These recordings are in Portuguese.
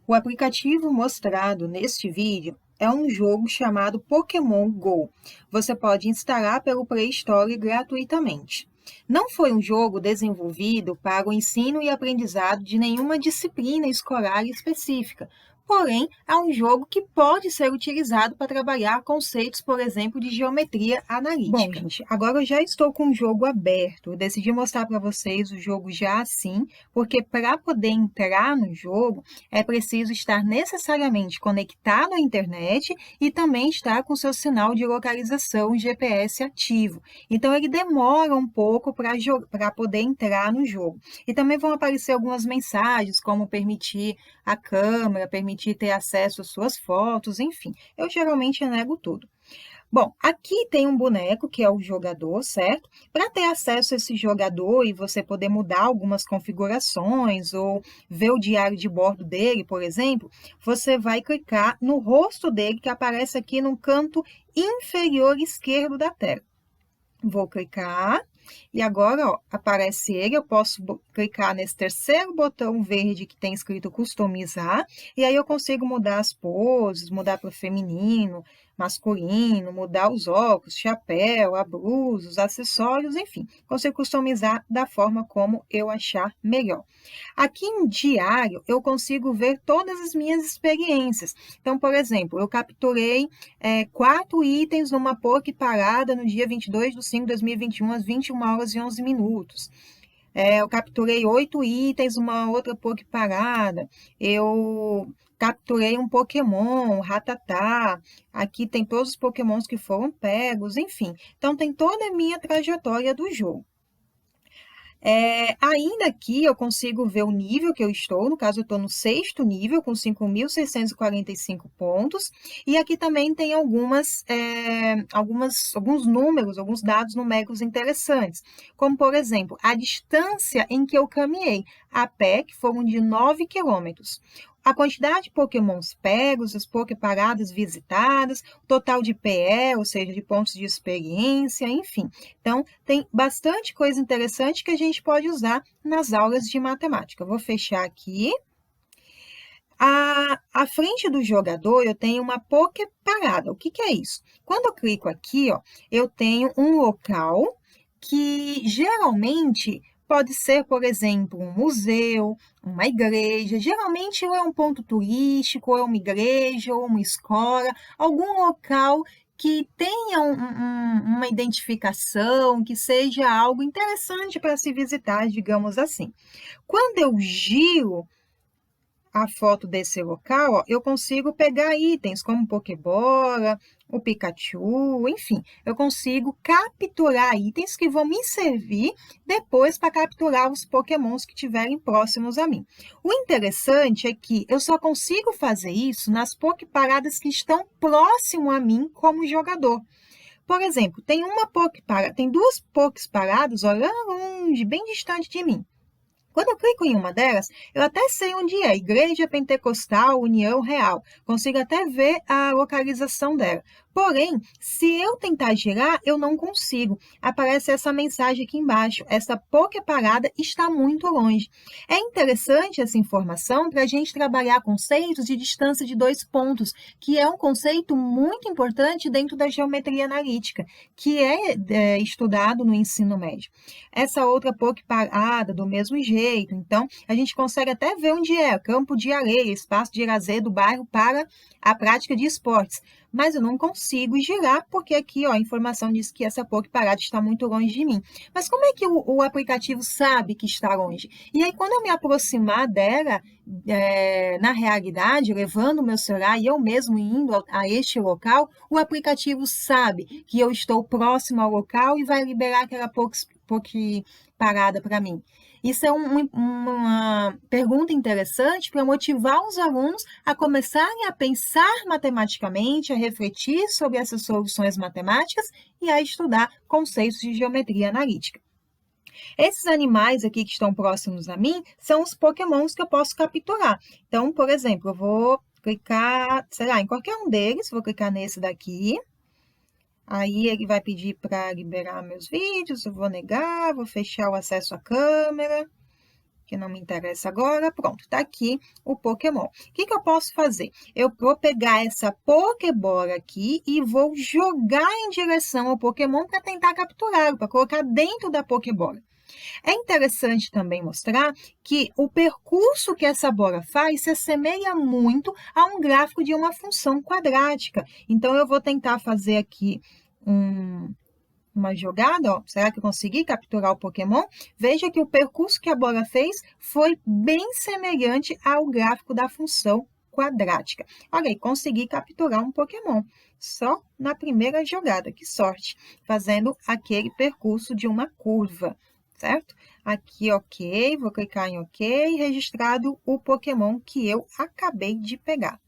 O aplicativo mostrado neste vídeo é um jogo chamado Pokémon Go. Você pode instalar pelo Play Store gratuitamente. Não foi um jogo desenvolvido para o ensino e aprendizado de nenhuma disciplina escolar específica, porém, é um jogo que pode ser utilizado para trabalhar conceitos, por exemplo, de geometria analítica. Bom, gente, agora eu já estou com o jogo aberto. Eu decidi mostrar para vocês o jogo já assim, porque para poder entrar no jogo, é preciso estar necessariamente conectado à internet e também estar com seu sinal de localização GPS ativo. Então, ele demora um pouco para poder entrar no jogo. E também vão aparecer algumas mensagens, como permitir a câmera, permitir ter acesso às suas fotos, enfim. Eu geralmente nego tudo. Bom, aqui tem um boneco que é o jogador, certo? Para ter acesso a esse jogador e você poder mudar algumas configurações ou ver o diário de bordo dele, por exemplo, você vai clicar no rosto dele que aparece aqui no canto inferior esquerdo da tela. Vou clicar e agora, ó, aparece ele. Eu posso clicar nesse terceiro botão verde que tem escrito customizar, e aí eu consigo mudar as poses, mudar para o feminino, masculino, mudar os óculos, chapéu, a blusa, os acessórios, enfim. Consigo customizar da forma como eu achar melhor. Aqui em diário, eu consigo ver todas as minhas experiências. Então, por exemplo, eu capturei 4 itens numa POC parada no dia 22/5/2021, às 21h11. Eu capturei 8 itens numa outra POC parada. Eu capturei um Pokémon, um Rattata. Aqui tem todos os Pokémons que foram pegos, enfim. Então, tem toda a minha trajetória do jogo. Ainda aqui eu consigo ver o nível que eu estou, no caso eu estou no 6º nível, com 5.645 pontos, e aqui também tem alguns números, alguns dados numéricos interessantes, como, por exemplo, a distância em que eu caminhei a pé, que foram de 9 quilômetros. A quantidade de pokémons pegos, as poképaradas visitadas, o total de PE, ou seja, de pontos de experiência, enfim. Então, tem bastante coisa interessante que a gente pode usar nas aulas de matemática. Vou fechar aqui. À frente do jogador, eu tenho uma poképarada. O que é isso? Quando eu clico aqui, ó, eu tenho um local que geralmente pode ser, por exemplo, um museu, uma igreja. Geralmente ou é um ponto turístico, ou é uma igreja, ou uma escola, algum local que tenha uma identificação, que seja algo interessante para se visitar, digamos assim. Quando eu giro a foto desse local, ó, eu consigo pegar itens como Pokébola, o Pikachu, enfim, eu consigo capturar itens que vão me servir depois para capturar os Pokémons que estiverem próximos a mim. O interessante é que eu só consigo fazer isso nas Poképaradas que estão próximo a mim como jogador. Por exemplo, tem 2 Poképaradas, olha, longe, bem distante de mim. Quando eu clico em uma delas, eu até sei onde é, Igreja Pentecostal União Real. Consigo até ver a localização dela. Porém, se eu tentar girar, eu não consigo. Aparece essa mensagem aqui embaixo. Essa Poképarada está muito longe. É interessante essa informação para a gente trabalhar conceitos de distância de 2 pontos, que é um conceito muito importante dentro da geometria analítica, que é estudado no ensino médio. Essa outra Poképarada, do mesmo jeito. Então, a gente consegue até ver onde é, campo de areia, espaço de lazer do bairro para a prática de esportes. Mas eu não consigo girar, porque aqui ó, a informação diz que essa Poképarada está muito longe de mim. Mas como é que o aplicativo sabe que está longe? E aí, quando eu me aproximar dela, na realidade, levando o meu celular e eu mesmo indo a este local, o aplicativo sabe que eu estou próximo ao local e vai liberar aquela Poképarada para mim. Isso é uma pergunta interessante para motivar os alunos a começarem a pensar matematicamente, a refletir sobre essas soluções matemáticas e a estudar conceitos de geometria analítica. Esses animais aqui que estão próximos a mim são os pokémons que eu posso capturar. Então, por exemplo, eu vou clicar, sei lá, em qualquer um deles, vou clicar nesse daqui. Aí ele vai pedir para liberar meus vídeos, eu vou negar, vou fechar o acesso à câmera. que não me interessa agora. Pronto, tá aqui o Pokémon. O que eu posso fazer? Eu vou pegar essa Pokébola aqui e vou jogar em direção ao Pokémon para tentar capturá-lo, para colocar dentro da Pokébola. É interessante também mostrar que o percurso que essa bola faz se assemelha muito a um gráfico de uma função quadrática. Então, eu vou tentar fazer aqui uma jogada, ó. Será que eu consegui capturar o Pokémon? Veja que o percurso que a bola fez foi bem semelhante ao gráfico da função quadrática. Olha aí, consegui capturar um Pokémon só na primeira jogada. Que sorte! Fazendo aquele percurso de uma curva, certo? Aqui, ok, vou clicar em ok, registrado o Pokémon que eu acabei de pegar.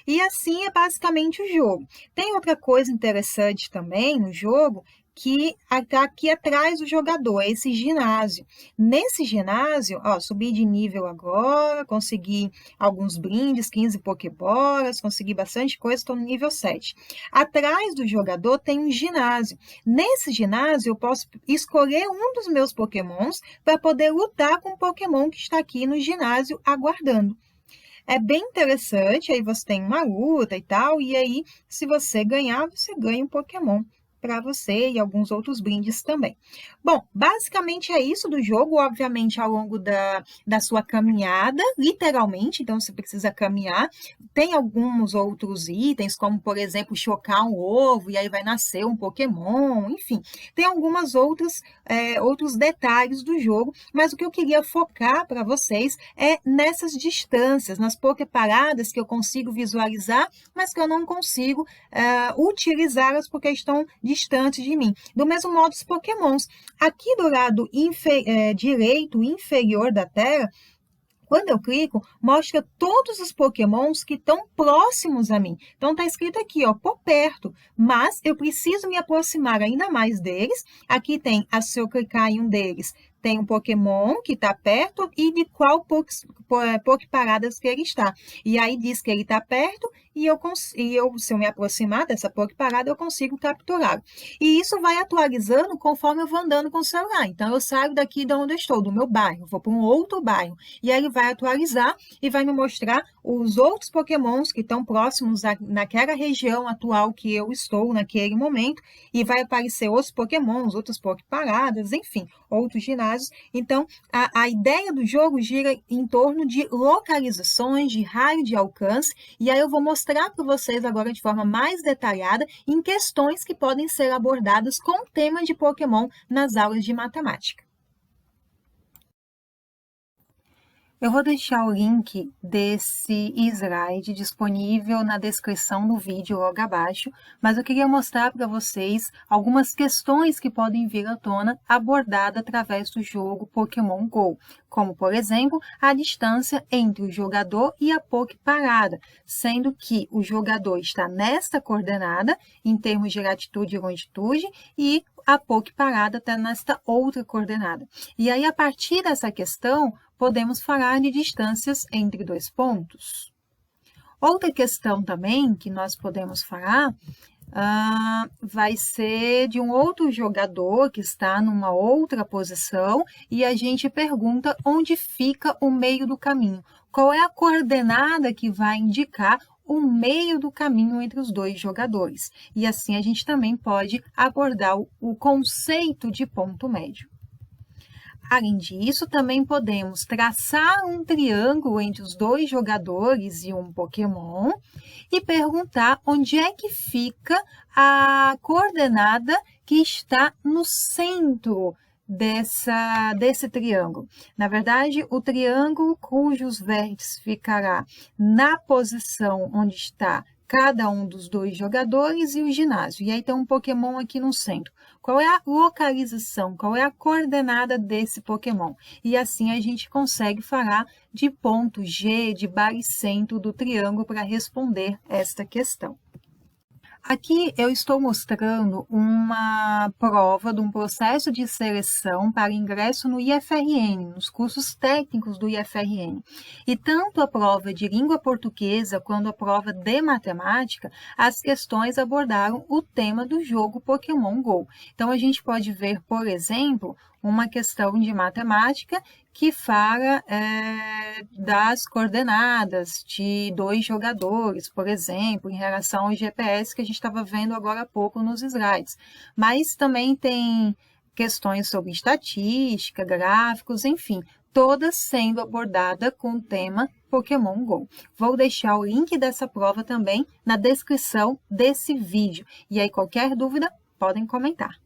E assim é basicamente o jogo. Tem outra coisa interessante também no jogo, que está aqui atrás do jogador, é esse ginásio. Nesse ginásio, ó, subi de nível agora, consegui alguns brindes, 15 Pokébolas, consegui bastante coisa, estou no nível 7. Atrás do jogador tem um ginásio. Nesse ginásio, eu posso escolher um dos meus Pokémons para poder lutar com o Pokémon que está aqui no ginásio aguardando. É bem interessante, aí você tem uma luta e tal, e aí, se você ganhar, você ganha um Pokémon para você e alguns outros brindes também. Bom, basicamente é isso do jogo, obviamente ao longo da sua caminhada, literalmente, então você precisa caminhar. Tem alguns outros itens, como por exemplo, chocar um ovo e aí vai nascer um Pokémon, enfim. Tem algumas outros detalhes do jogo, mas o que eu queria focar para vocês é nessas distâncias, nas Poképaradas que eu consigo visualizar, mas que eu não consigo utilizá-las porque estão distantes de mim. Do mesmo modo, os Pokémons. Aqui do lado direito inferior da tela, quando eu clico, mostra todos os Pokémons que estão próximos a mim. Então, está escrito aqui, ó, por perto, mas eu preciso me aproximar ainda mais deles. Aqui tem, se eu clicar em um deles, tem um Pokémon que está perto e de qual Poképaradas que ele está. E aí diz que ele está perto e se eu me aproximar dessa Poképarada, eu consigo capturá-lo. E isso vai atualizando conforme eu vou andando com o celular. Então, eu saio daqui de onde eu estou, do meu bairro, vou para um outro bairro. E aí ele vai atualizar e vai me mostrar os outros Pokémons que estão próximos naquela região atual que eu estou naquele momento. E vai aparecer outros Pokémons, outras Poképaradas, enfim, outros ginásios. Então, a ideia do jogo gira em torno de localizações, de raio de alcance. E aí eu vou mostrar para vocês agora de forma mais detalhada em questões que podem ser abordadas com o tema de Pokémon nas aulas de matemática. Eu vou deixar o link desse slide disponível na descrição do vídeo logo abaixo, mas eu queria mostrar para vocês algumas questões que podem vir à tona abordadas através do jogo Pokémon GO, como, por exemplo, a distância entre o jogador e a Poképarada, sendo que o jogador está nesta coordenada, em termos de latitude e longitude, e a Poképarada está nesta outra coordenada. E aí, a partir dessa questão, podemos falar de distâncias entre dois pontos. Outra questão também que nós podemos falar vai ser de um outro jogador que está numa outra posição e a gente pergunta onde fica o meio do caminho. Qual é a coordenada que vai indicar o meio do caminho entre os dois jogadores? E assim a gente também pode abordar o conceito de ponto médio. Além disso, também podemos traçar um triângulo entre os dois jogadores e um Pokémon e perguntar onde é que fica a coordenada que está no centro desse triângulo. Na verdade, o triângulo cujos vértices ficará na posição onde está cada um dos dois jogadores e o ginásio. E aí tem um Pokémon aqui no centro. Qual é a localização, qual é a coordenada desse Pokémon? E assim a gente consegue falar de ponto G, de baricentro do triângulo para responder esta questão. Aqui eu estou mostrando uma prova de um processo de seleção para ingresso no IFRN, nos cursos técnicos do IFRN. E tanto a prova de língua portuguesa quanto a prova de matemática, as questões abordaram o tema do jogo Pokémon GO. Então, a gente pode ver, por exemplo, uma questão de matemática que fala das coordenadas de 2 jogadores, por exemplo, em relação ao GPS que a gente estava vendo agora há pouco nos slides. Mas também tem questões sobre estatística, gráficos, enfim, todas sendo abordadas com o tema Pokémon GO. Vou deixar o link dessa prova também na descrição desse vídeo. E aí, qualquer dúvida, podem comentar.